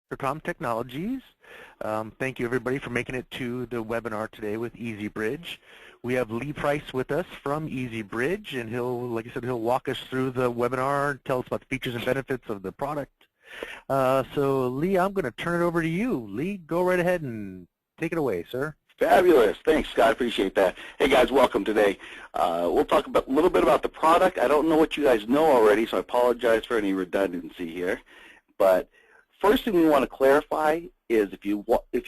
Microcom Technologies. Thank you everybody for making it to the webinar today with EasyBridge. We have Lee Price with us from EasyBridge, and he'll, like I said, he'll walk us through the webinar, tell us about the features and benefits of the product. So Lee, I'm going to turn it over to you. Lee, go right ahead and take it away, sir. Fabulous. Thanks, Scott. Appreciate that. Hey, guys, welcome today. We'll talk a little bit about the product. I don't know what you guys know already, so I apologize for any redundancy here. But first thing we want to clarify is if you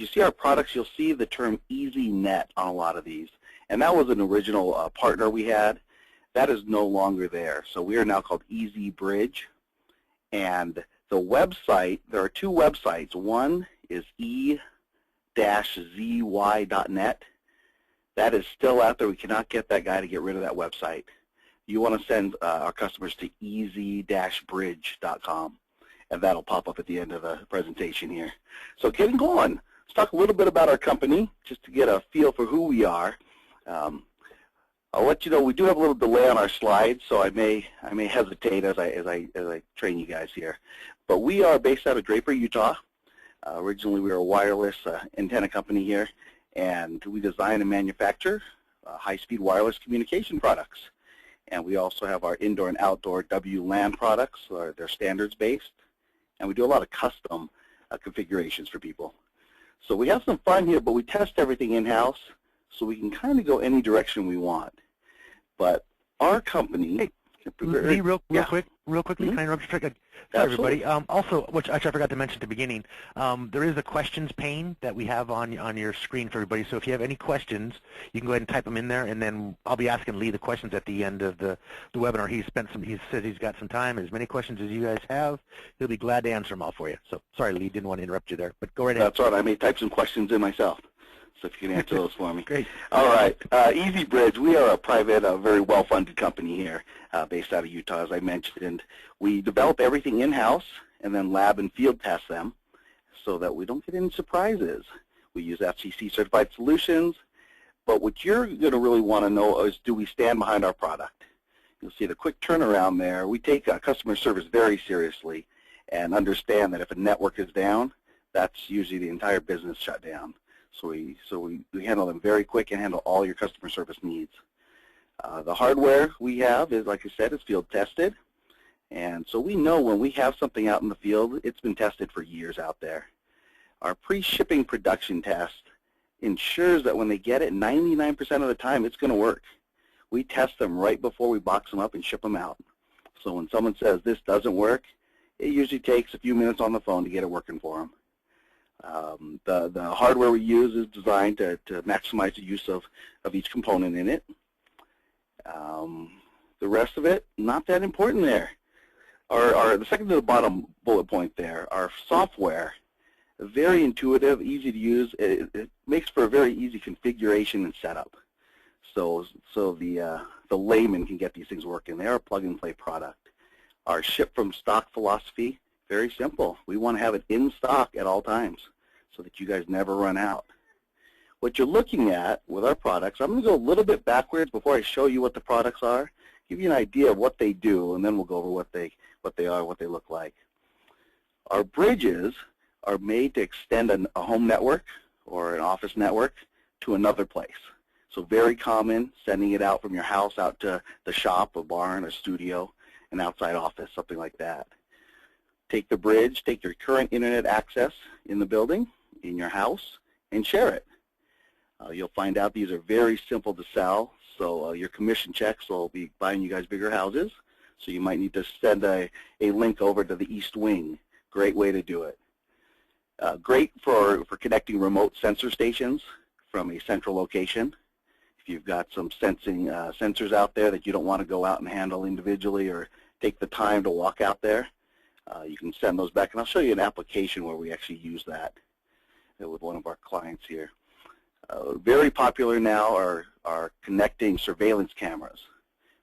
see our products, you'll see the term EasyNet on a lot of these. And that was an original partner we had. That is no longer there. So we are now called EasyBridge. And the website, there are two websites. One is e-zy.net. That is still out there. We cannot get that guy to get rid of that website. You want to send our customers to easy-bridge.com, and that'll pop up at the end of the presentation here. So getting going, let's talk a little bit about our company, just to get a feel for who we are. I'll let you know we do have a little delay on our slides, so I may hesitate as I train you guys here. But we are based out of Draper, Utah. Originally, we were a wireless antenna company here, and we design and manufacture high-speed wireless communication products. And we also have our indoor and outdoor WLAN products. They're standards-based, and we do a lot of custom configurations for people. So we have some fun here, but we test everything in-house, so we can kind of go any direction we want. But our company... Hey, Lee, real quickly, can I interrupt you? Sorry, everybody. Also, which I forgot to mention at the beginning, there is a questions pane that we have on your screen for everybody. So if you have any questions, you can go ahead and type them in there, and then I'll be asking Lee the questions at the end of the webinar. He said he's got some time. As many questions as you guys have, he'll be glad to answer them all for you. So sorry, Lee, didn't want to interrupt you there, but go right ahead. That's all right. I may type some questions in myself, so if you can answer those for me. Great. All right. EasyBridge, we are a private, very well-funded company here based out of Utah, as I mentioned. We develop everything in-house and then lab and field test them so that we don't get any surprises. We use FCC-certified solutions, but what you're going to really want to know is, do we stand behind our product? You'll see the quick turnaround there. We take customer service very seriously and understand that if a network is down, that's usually the entire business shut down. So we handle them very quick and handle all your customer service needs. The hardware we have is, like I said, is field tested. And so we know when we have something out in the field, it's been tested for years out there. Our pre-shipping production test ensures that when they get it, 99% of the time it's going to work. We test them right before we box them up and ship them out. So when someone says this doesn't work, it usually takes a few minutes on the phone to get it working for them. The hardware we use is designed to maximize the use of each component in it. The rest of it, not that important there. The second to the bottom bullet point there, our software, very intuitive, easy to use. It makes for a very easy configuration and setup. So the layman can get these things working. They are a plug-and-play product. Our ship from stock philosophy, very simple. We want to have it in stock at all times so that you guys never run out. What you're looking at with our products, I'm going to go a little bit backwards before I show you what the products are, give you an idea of what they do, and then we'll go over what they are, what they look like. Our bridges are made to extend a home network or an office network to another place. So very common, sending it out from your house out to the shop, a barn, a studio, an outside office, something like that. Take the bridge, take your current internet access in the building, in your house, and share it. You'll find out these are very simple to sell, so your commission checks will be buying you guys bigger houses, so you might need to send a link over to the East Wing. Great way to do it. Great for connecting remote sensor stations from a central location. If you've got some sensors out there that you don't want to go out and handle individually or take the time to walk out there, you can send those back, and I'll show you an application where we actually use that with one of our clients here. Very popular now are connecting surveillance cameras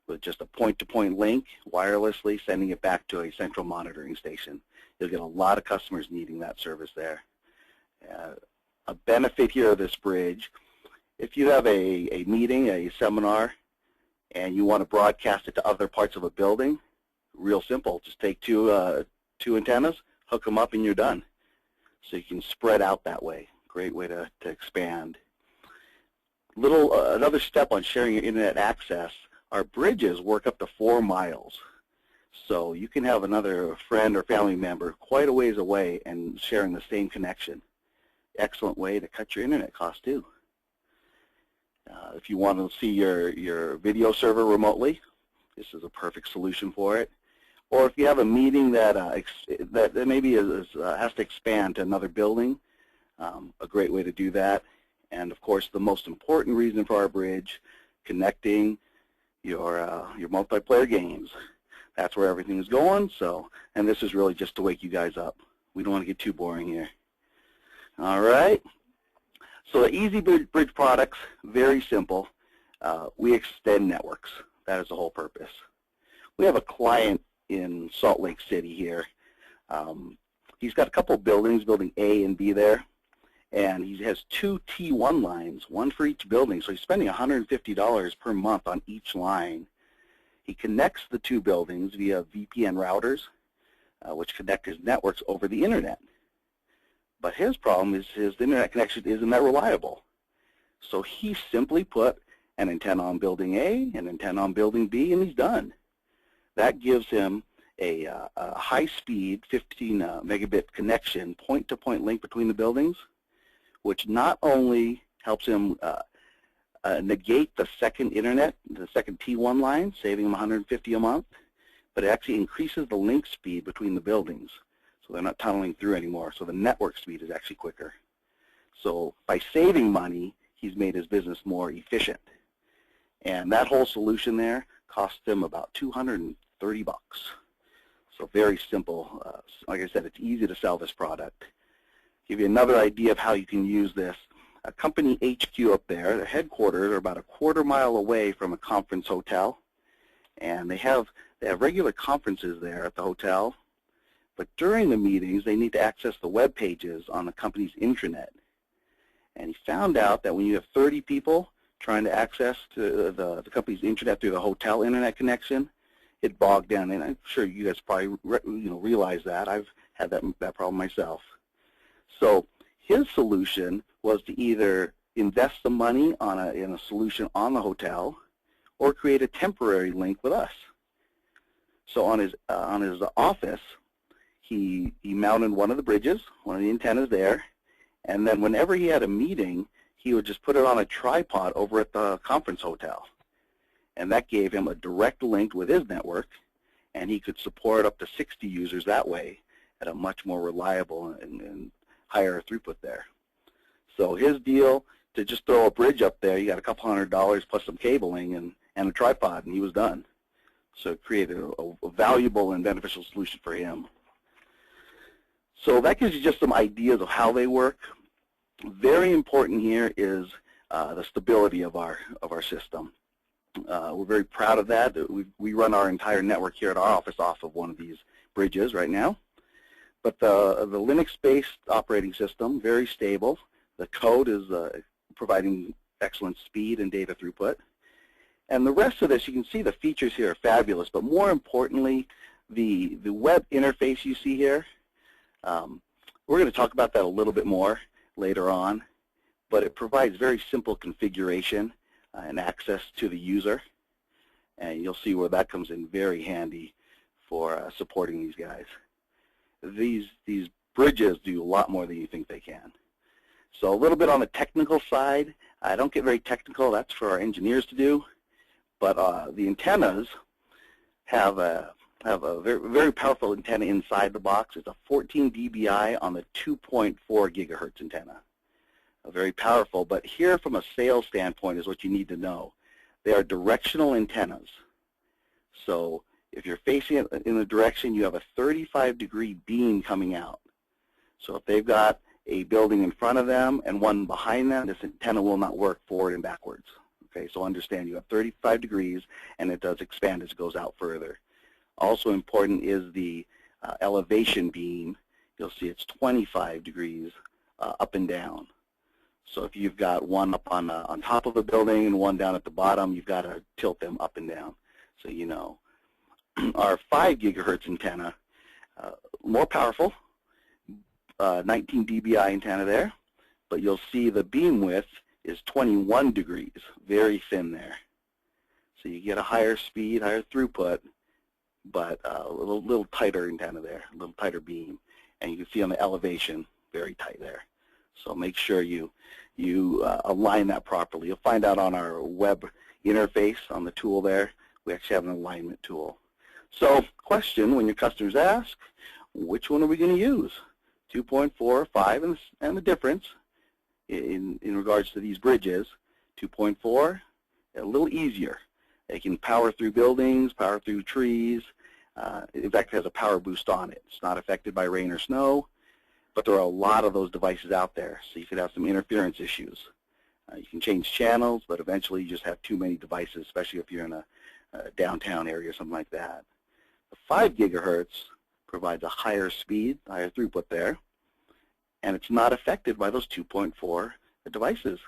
with just a point-to-point link, wirelessly sending it back to a central monitoring station. You'll get a lot of customers needing that service there. A benefit here of this bridge, if you have a meeting, a seminar, and you want to broadcast it to other parts of a building, real simple. Just take two antennas, hook them up, and you're done. So you can spread out that way. Great way to expand. Another step on sharing your internet access, our bridges work up to 4 miles. So you can have another friend or family member quite a ways away and sharing the same connection. Excellent way to cut your internet cost too. If you want to see your video server remotely, this is a perfect solution for it. Or if you have a meeting that maybe has to expand to another building, a great way to do that. And of course, the most important reason for our bridge, connecting your multiplayer games. That's where everything is going. So, and this is really just to wake you guys up. We don't want to get too boring here. All right. So the EasyBridge products, very simple. We extend networks. That is the whole purpose. We have a client in Salt Lake City here. He's got a couple buildings, building A and B there, and he has 2 T1 lines, one for each building. So he's spending $150 per month on each line. He connects the 2 buildings via VPN routers, which connect his networks over the internet. But his problem is his internet connection isn't that reliable. So he simply put an antenna on building A, an antenna on building B, and he's done. That gives him a high-speed 15 megabit connection, point-to-point link between the buildings, which not only helps him negate the second internet, the second T1 line, saving him $150 a month, but it actually increases the link speed between the buildings. So they're not tunneling through anymore, so the network speed is actually quicker. So by saving money, he's made his business more efficient. And that whole solution there cost him about $230. So very simple. Like I said, it's easy to sell this product. Give you another idea of how you can use this. A company HQ up there, their headquarters are about a quarter-mile away from a conference hotel, and they have regular conferences there at the hotel. But during the meetings, they need to access the web pages on the company's intranet. And he found out that when you have 30 people trying to access to the company's intranet through the hotel internet connection, it bogged down. And I'm sure you guys probably realize that. I've had that problem myself. So his solution was to either invest the money in a solution on the hotel, or create a temporary link with us. So on his office, he mounted one of the bridges, one of the antennas there, and then whenever he had a meeting, he would just put it on a tripod over at the conference hotel. And that gave him a direct link with his network, and he could support up to 60 users that way at a much more reliable and higher throughput there. So his deal, to just throw a bridge up there, you got a couple $100 plus some cabling and a tripod, and he was done. So it created a valuable and beneficial solution for him. So that gives you just some ideas of how they work. Very important here is the stability of our system. We're very proud of that. We run our entire network here at our office off of one of these bridges right now. But the Linux-based operating system, very stable. The code is providing excellent speed and data throughput. And the rest of this, you can see the features here are fabulous, but more importantly, the web interface you see here, we're going to talk about that a little bit more later on, but it provides very simple configuration and access to the user, and you'll see where that comes in very handy for supporting these guys. These bridges do a lot more than you think they can. So a little bit on the technical side, I don't get very technical, that's for our engineers to do, but the antennas have a very, very powerful antenna inside the box. It's a 14 dBi on the 2.4 gigahertz antenna. Very powerful, but here from a sales standpoint is what you need to know. They are directional antennas. So if you're facing it in a direction, you have a 35-degree beam coming out. So if they've got a building in front of them and one behind them, this antenna will not work forward and backwards. Okay, so understand you have 35 degrees, and it does expand as it goes out further. Also important is the elevation beam. You'll see it's 25 degrees up and down. So if you've got one up on top of a building and one down at the bottom, you've got to tilt them up and down, so you know. Our 5 gigahertz antenna, more powerful, 19 dBi antenna there, but you'll see the beam width is 21 degrees, very thin there. So you get a higher speed, higher throughput, but a little tighter antenna there, a little tighter beam. And you can see on the elevation, very tight there. So make sure you align that properly. You'll find out on our web interface on the tool there, we actually have an alignment tool. So question when your customers ask, which one are we going to use? 2.4 or 5, and the difference in regards to these bridges, 2.4, a little easier. They can power through buildings, power through trees. In fact, it has a power boost on it. It's not affected by rain or snow, but there are a lot of those devices out there, so you could have some interference issues. You can change channels, but eventually you just have too many devices, especially if you're in a downtown area or something like that. The 5 gigahertz provides a higher speed, higher throughput there, and it's not affected by those 2.4 devices,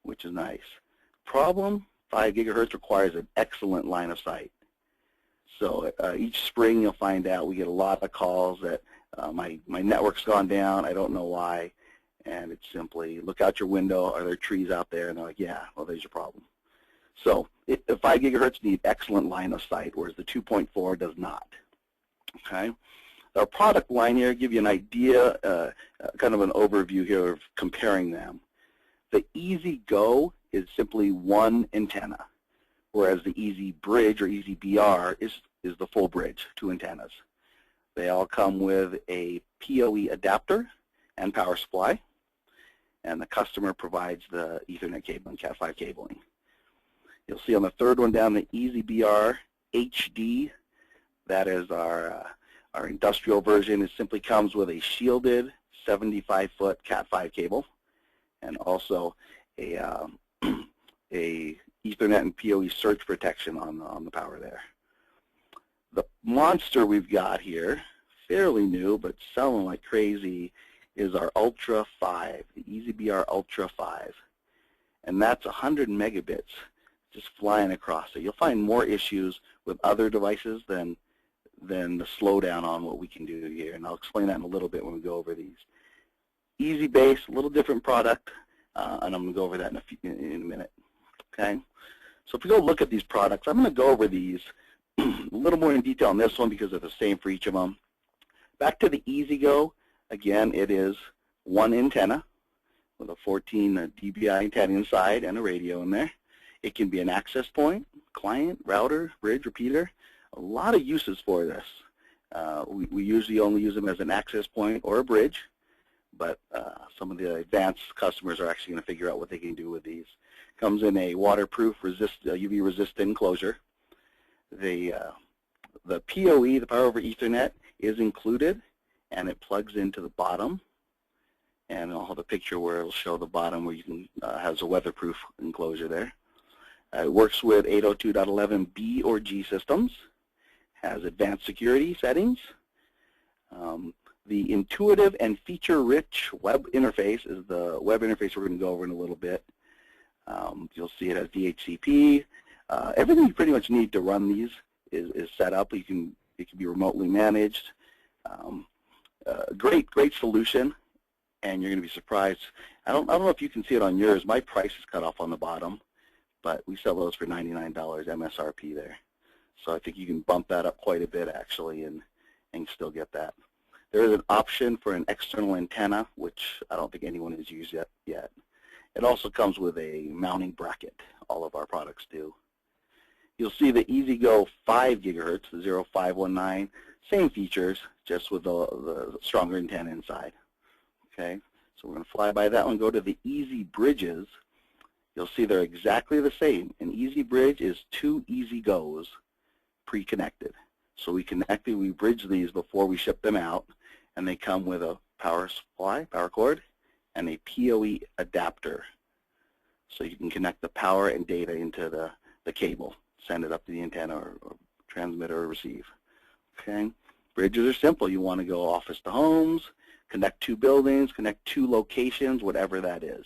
which is nice. Problem, 5 gigahertz requires an excellent line of sight. So each spring you'll find out we get a lot of calls that my network's gone down, I don't know why, and it's simply look out your window, are there trees out there? And they're like, yeah, well, there's your problem. So the 5 gigahertz need excellent line of sight, whereas the 2.4 does not. Okay. Our product line here, give you an idea, kind of an overview here of comparing them. The EasyGo is simply one antenna, whereas the EasyBridge or EasyBR is the full bridge, 2 antennas. They all come with a PoE adapter and power supply, and the customer provides the Ethernet cable and Cat5 cabling. You'll see on the third one down the EasyBR HD, that is our industrial version. It simply comes with a shielded 75-foot Cat5 cable and also a Ethernet and PoE surge protection on the power there. The monster we've got here, fairly new but selling like crazy, is our Ultra 5, the EasyBR Ultra 5. And that's 100 megabits just flying across it. You'll find more issues with other devices than the slowdown on what we can do here. And I'll explain that in a little bit when we go over these. EasyBase, a little different product, and I'm going to go over that in a minute. Okay? So if we go look at these products, I'm going to go over these a little more in detail on this one because they're the same for each of them. Back to the EasyGo, again, it is one antenna with a 14 dBi antenna inside and a radio in there. It can be an access point, client, router, bridge, repeater. A lot of uses for this. We usually only use them as an access point or a bridge, but some of the advanced customers are actually going to figure out what they can do with these. Comes in a waterproof, UV resistant enclosure. The PoE, the power over Ethernet, is included, and it plugs into the bottom. And I'll have a picture where it'll show the bottom where you can has a weatherproof enclosure there. It works with 802.11b or G systems. Has advanced security settings. The intuitive and feature-rich web interface is the web interface we're going to go over in a little bit. You'll see it has DHCP. Everything you pretty much need to run these is set up. It can be remotely managed. Great solution, and you're going to be surprised. I don't know if you can see it on yours. My price is cut off on the bottom, but we sell those for $99 MSRP there. So I think you can bump that up quite a bit actually and still get that. There is an option for an external antenna, which I don't think anyone has used yet. It also comes with a mounting bracket. All of our products do. You'll see the EasyGo 5 gigahertz, the 0519, same features, just with the stronger antenna inside. Okay, so we're going to fly by that one, go to the EasyBridges. You'll see they're exactly the same. An EasyBridge is 2 EasyGos pre-connected. So we bridge these before we ship them out, and they come with a power supply, power cord, and a PoE adapter. So you can connect the power and data into the cable, send it up to the antenna or transmit or receive. Okay, bridges are simple. You want to go office to homes, connect 2 buildings, connect 2 locations, whatever that is.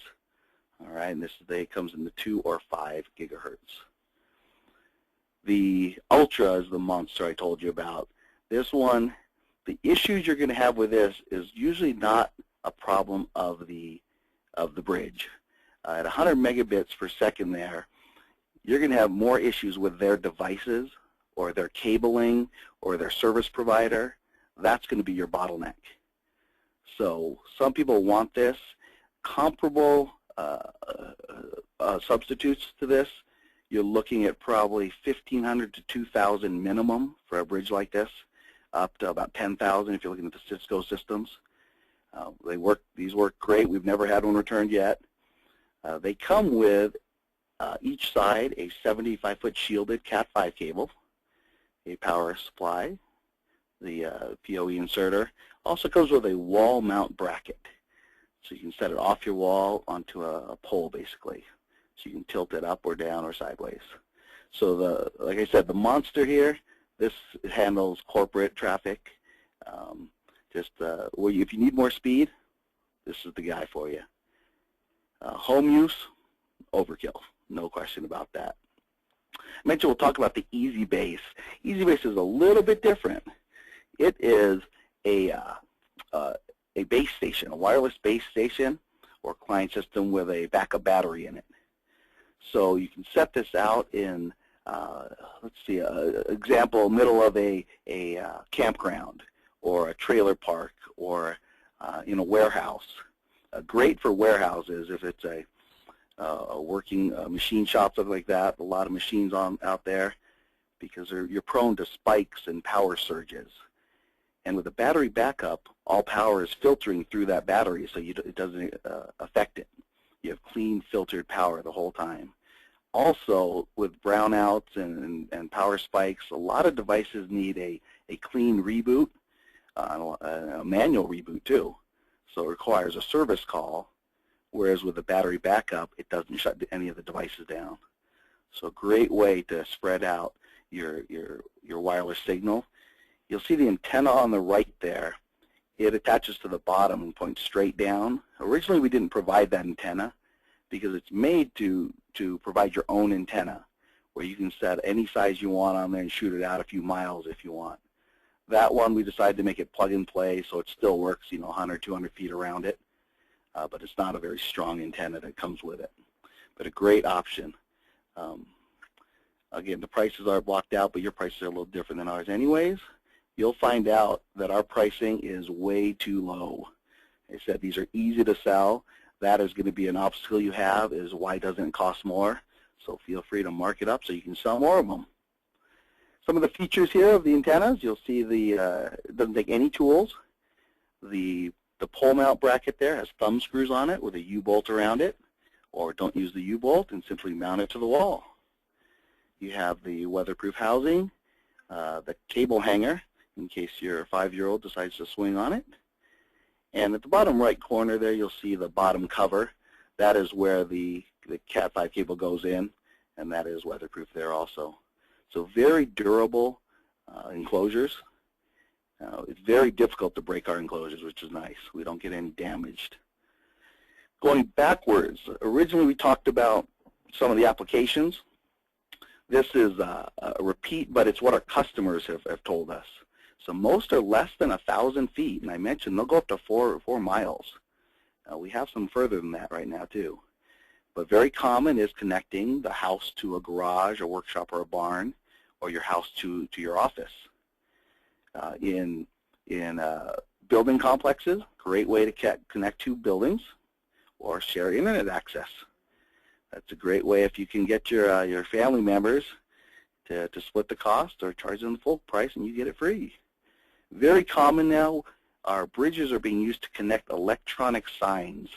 All right, and this comes in the 2 or 5 gigahertz. The Ultra is the monster I told you about. This one The issues you're going to have with this is usually not a problem of the bridge. At 100 megabits per second there, you're going to have more issues with their devices or their cabling or their service provider. That's going to be your bottleneck. So some people want this. Comparable substitutes to this, you're looking at probably 1,500 to 2,000 minimum for a bridge like this, up to about 10,000 if you're looking at the Cisco systems. These work great. We've never had one returned yet. They come with each side a 75-foot shielded Cat5 cable, a power supply, the PoE inserter. Also comes with a wall mount bracket. So you can set it off your wall onto a pole, basically. So you can tilt it up or down or sideways. So like I said, the monster here, this handles corporate traffic. If you need more speed, this is the guy for you. Home use, overkill, no question about that. I mentioned we'll talk about the EasyBase. EasyBase is a little bit different. It is a base station, a wireless base station or client system with a backup battery in it. So you can set this out in, let's see, example, middle of a campground or a trailer park or in a warehouse. Great for warehouses if it's a working machine shop, something like that. A lot of machines out there because you're prone to spikes and power surges. And with a battery backup, all power is filtering through that battery, so it doesn't affect it. You have clean, filtered power the whole time. Also, with brownouts and power spikes, a lot of devices need a clean reboot, a manual reboot too. So it requires a service call, whereas with a battery backup, it doesn't shut any of the devices down. So a great way to spread out your wireless signal. You'll see the antenna on the right there. It attaches to the bottom and points straight down. Originally, we didn't provide that antenna because it's made to provide your own antenna where you can set any size you want on there and shoot it out a few miles if you want. That one, we decided to make it plug and play so it still works, 100, 200 feet around it, but it's not a very strong antenna that comes with it. But a great option. Again, the prices are blocked out, but your prices are a little different than ours anyways. You'll find out that our pricing is way too low. I said these are easy to sell. That is going to be an obstacle you have, is why doesn't it cost more? So feel free to mark it up so you can sell more of them. Some of the features here of the antennas, you'll see it doesn't take any tools. The pole mount bracket there has thumb screws on it with a U-bolt around it, or don't use the U-bolt and simply mount it to the wall. You have the weatherproof housing, the cable hanger, in case your 5-year-old decides to swing on it. And at the bottom right corner there, you'll see the bottom cover. That is where the Cat5 cable goes in, and that is weatherproof there also. So very durable enclosures. It's very difficult to break our enclosures, which is nice. We don't get any damaged. Going backwards, originally we talked about some of the applications. This is a repeat, but it's what our customers have told us. So most are less than 1,000 feet, and I mentioned they'll go up to 4 miles. We have some further than that right now too. But very common is connecting the house to a garage, a workshop, or a barn, or your house to your office. In building complexes, great way to connect 2 buildings or share internet access. That's a great way if you can get your family members to split the cost or charge them the full price and you get it free. Very common now, our bridges are being used to connect electronic signs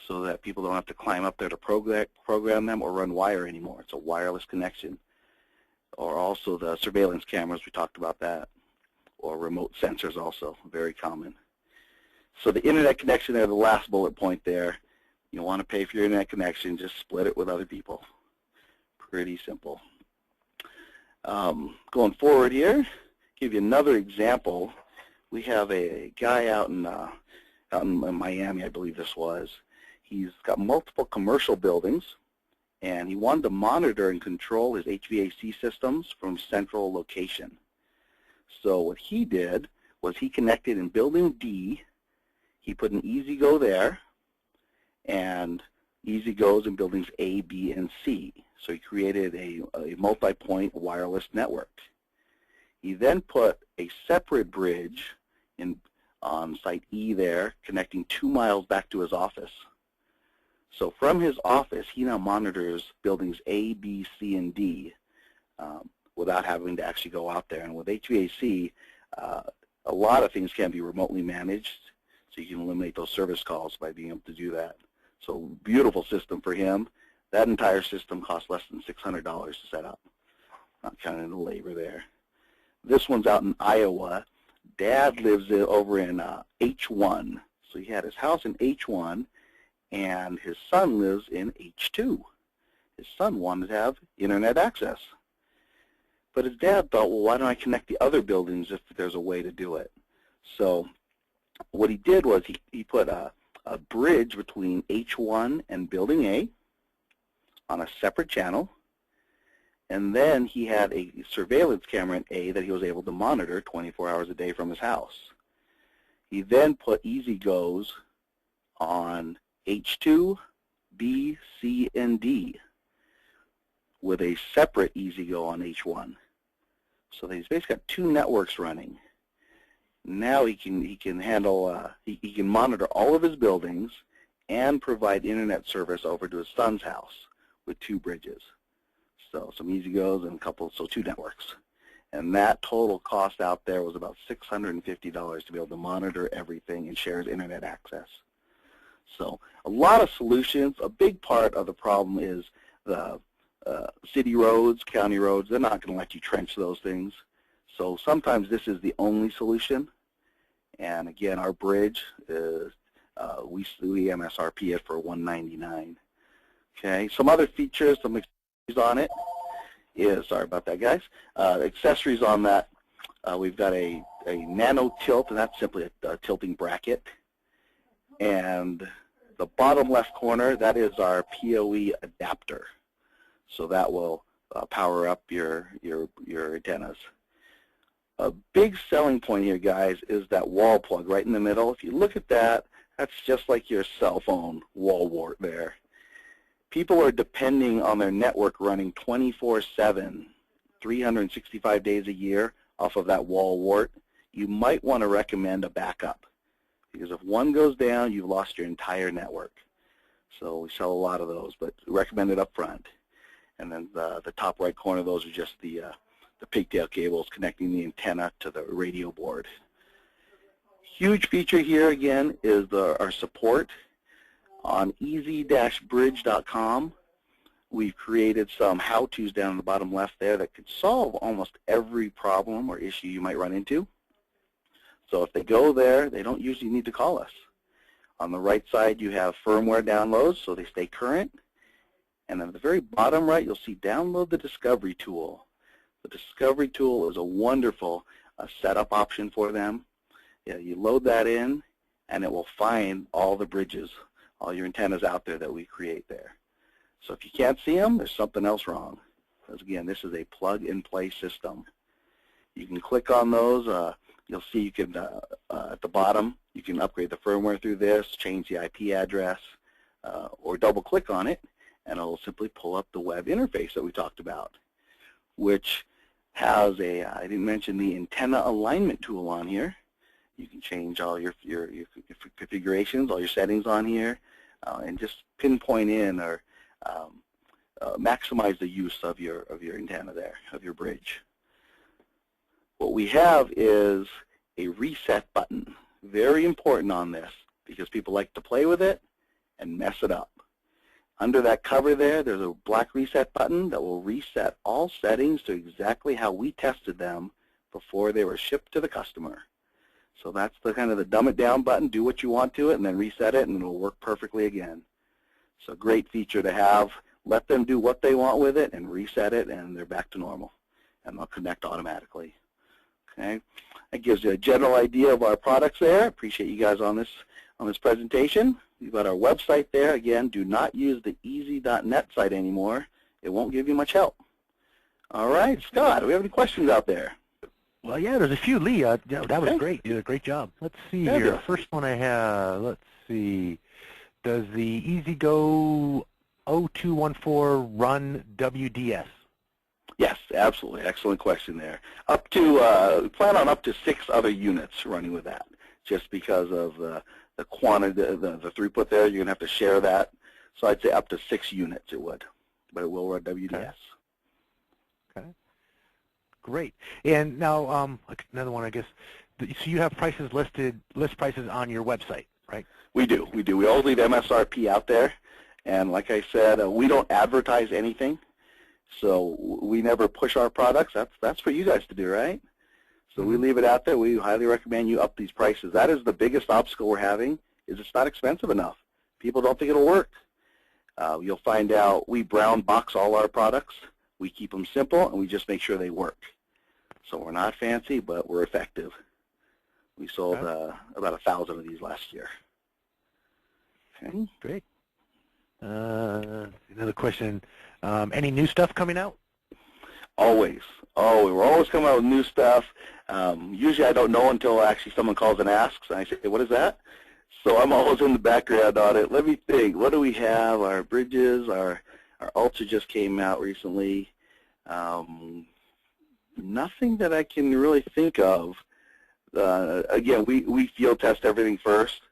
so that people don't have to climb up there to program them or run wire anymore. It's a wireless connection. Or also the surveillance cameras, we talked about that. Or remote sensors also, very common. So the internet connection there, the last bullet point there, you want to pay for your internet connection, just split it with other people. Pretty simple. Going forward here, give you another example. We have a guy out in Miami, I believe this was. He's got multiple commercial buildings, and he wanted to monitor and control his HVAC systems from central location. So what he did was he connected in building D. He put an EasyGo there, and EasyGo's in buildings A, B, and C. So he created a multi-point wireless network. He then put a separate bridge on site E there, connecting 2 miles back to his office. So from his office, he now monitors buildings A, B, C, and D without having to actually go out there. And with HVAC, a lot of things can be remotely managed, so you can eliminate those service calls by being able to do that. So beautiful system for him. That entire system costs less than $600 to set up, not counting the labor there. This one's out in Iowa. Dad lives over in H1. So he had his house in H1, and his son lives in H2. His son wanted to have internet access. But his dad thought, well, why don't I connect the other buildings if there's a way to do it? So what he did was he put a bridge between H1 and building A on a separate channel. And then he had a surveillance camera in A that he was able to monitor 24 hours a day from his house. He then put EasyGo's on H2, B, C, and D with a separate EasyGo on H1. So he's basically got 2 networks running. Now he can handle, he can monitor all of his buildings and provide internet service over to his son's house with 2 bridges. So some EasyGo's and so 2 networks. And that total cost out there was about $650 to be able to monitor everything and share his internet access. So a lot of solutions. A big part of the problem is the city roads, county roads. They're not going to let you trench those things. So sometimes this is the only solution. And again, our bridge is, we MSRP it for $199. Okay, some other features, some accessories on it is, sorry about that, guys. Accessories on that, we've got a nano tilt, and that's simply a tilting bracket. And the bottom left corner, that is our PoE adapter. So that will power up your antennas. A big selling point here, guys, is that wall plug right in the middle. If you look at that, that's just like your cell phone wall wart there. People are depending on their network running 24/7, 365 days a year off of that wall wart. You might want to recommend a backup, because if one goes down, you've lost your entire network. So we sell a lot of those, but recommend it up front. And then the top right corner, those are just the pigtail cables connecting the antenna to the radio board. Huge feature here, again, is our support. On easy-bridge.com, we've created some how-tos down in the bottom left there that could solve almost every problem or issue you might run into. So if they go there, they don't usually need to call us. On the right side, you have firmware downloads, so they stay current. And at the very bottom right, you'll see download the Discovery tool. The Discovery tool is a wonderful setup option for them. You load that in, and it will find all the bridges, all your antennas out there that we create there. So if you can't see them, there's something else wrong. Because again, this is a plug-and-play system. You can click on those. You'll see you can, at the bottom, you can upgrade the firmware through this, change the IP address, or double-click on it, and it'll simply pull up the web interface that we talked about, which has I didn't mention the antenna alignment tool on here. You can change all your configurations, all your settings on here, and just pinpoint in or maximize the use of your antenna there, of your bridge. What we have is a reset button. Very important on this, because people like to play with it and mess it up. Under that cover there, there's a black reset button that will reset all settings to exactly how we tested them before they were shipped to the customer. So that's the kind of the dumb it down button. Do what you want to it, and then reset it, and it'll work perfectly again. So great feature to have. Let them do what they want with it and reset it, and they're back to normal, and they'll connect automatically. Okay, that gives you a general idea of our products there. Appreciate you guys on this presentation. We've got our website there. Again, do not use the easy.net site anymore. It won't give you much help. All right, Scott, do we have any questions out there? Well, yeah, there's a few, Lee. Yeah, that was great. You did a great job. Let's see here. First one I have, let's see. Does the EasyGo 0214 run WDS? Yes, absolutely. Excellent question there. Up to, plan on up to 6 other units running with that, just because of the quantity, the throughput there. You're going to have to share that. So I'd say up to 6 units it would, but it will run WDS. Okay. Great. And now another one, I guess. So you have prices list prices on your website, right? We do. We always leave MSRP out there, and like I said, we don't advertise anything, so we never push our products. That's for you guys to do, right? So we leave it out there. We highly recommend you up these prices. That is the biggest obstacle we're having, is it's not expensive enough. People don't think it'll work. You'll find out we brown box all our products. We keep them simple, and we just make sure they work. So we're not fancy, but we're effective. We sold about 1,000 of these last year. Okay. Great. Another question. Any new stuff coming out? Always. Oh, we're always coming out with new stuff. Usually I don't know until actually someone calls and asks, and I say, hey, what is that? So I'm always in the background on it. Let me think. What do we have? Our bridges, our Ultra just came out recently. Nothing that I can really think of. Again, we field test everything first.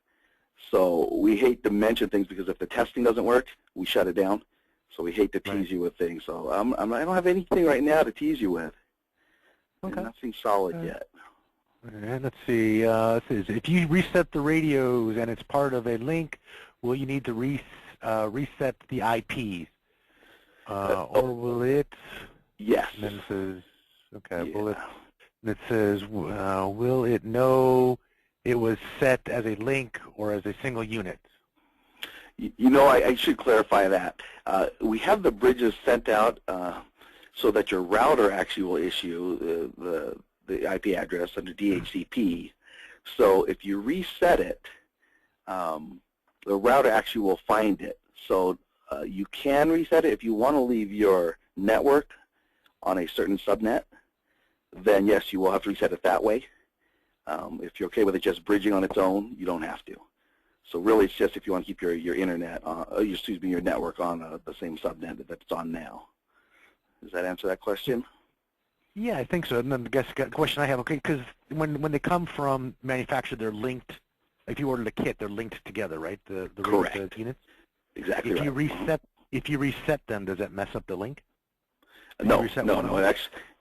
So we hate to mention things because if the testing doesn't work, we shut it down. So we hate to tease you with things. So I don't have anything right now to tease you with. Okay. Nothing solid yet. And let's see. If you reset the radios and it's part of a link, will you need to reset the IPs? Or will it? Yes. And then it says, okay. Yeah. It says, will it know it was set as a link or as a single unit? You know, I should clarify that. We have the bridges sent out so that your router actually will issue the IP address under DHCP. So if you reset it, the router actually will find it. So you can reset it. If you want to leave your network on a certain subnet, then yes, you will have to reset it that way. If you're okay with it just bridging on its own, you don't have to. So really, it's just if you want to keep your internet, your network on the same subnet that it's on now. Does that answer that question? Yeah, I think so. And then I guess the question I have, okay, because when they come from manufacturer, they're linked. If you order the kit, they're linked together, right? The Correct. Units. Exactly. If you reset them, does that mess up the link? No.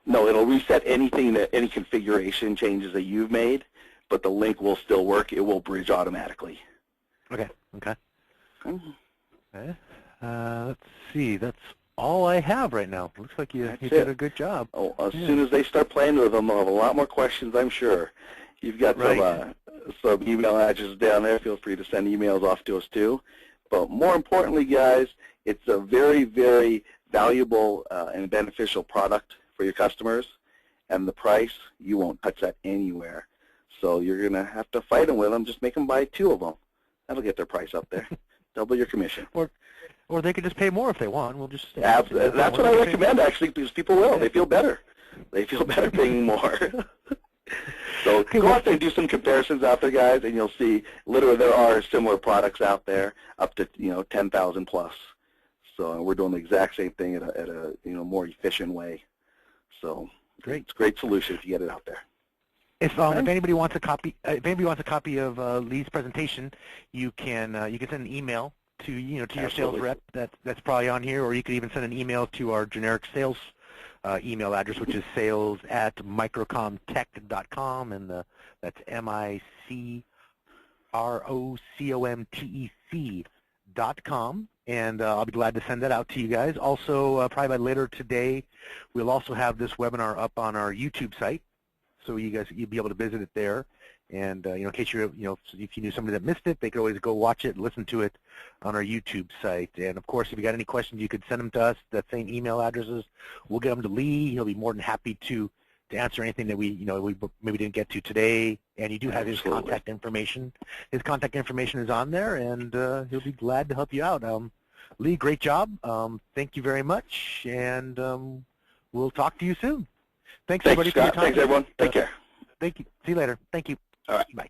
No, it'll reset anything any configuration changes that you've made, but the link will still work. It will bridge automatically. Okay. Let's see. That's all I have right now. Looks like you did a good job. Oh, as soon as they start playing with them, they'll have a lot more questions, I'm sure. You've got some email addresses down there. Feel free to send emails off to us too. But more importantly, guys, it's a very, very valuable and beneficial product for your customers, and the price, you won't touch that anywhere. So you're going to have to fight them with them. Just make them buy 2 of them. That'll get their price up there. Double your commission. Or they could just pay more if they want. We'll just. That's what I recommend, actually, because people will. They feel better. They feel better paying more. So go out there and do some comparisons out there, guys, and you'll see literally there are similar products out there up to 10,000 plus. So we're doing the exact same thing at a more efficient way. So great. It's a great solution if you get it out there. If anybody wants a copy, of Lee's presentation, you can send an email to your sales rep that's probably on here, or you could even send an email to our generic sales email address, which is sales@microcomtech.com, and that's MICROCOMTEC.com. And I'll be glad to send that out to you guys. Also, probably by later today, we'll also have this webinar up on our YouTube site, so you'll be able to visit it there. And in case if you knew somebody that missed it, they could always go watch it and listen to it on our YouTube site. And of course, if you got any questions, you could send them to us. That same email addresses. We'll get them to Lee. He'll be more than happy to answer anything that we maybe didn't get to today. And you do have his contact information. His contact information is on there, and he'll be glad to help you out. Lee, great job. Thank you very much, and we'll talk to you soon. Thanks everybody for your Scott. time. Thanks, everyone. Take care. Thank you. See you later. Thank you. All right. Bye.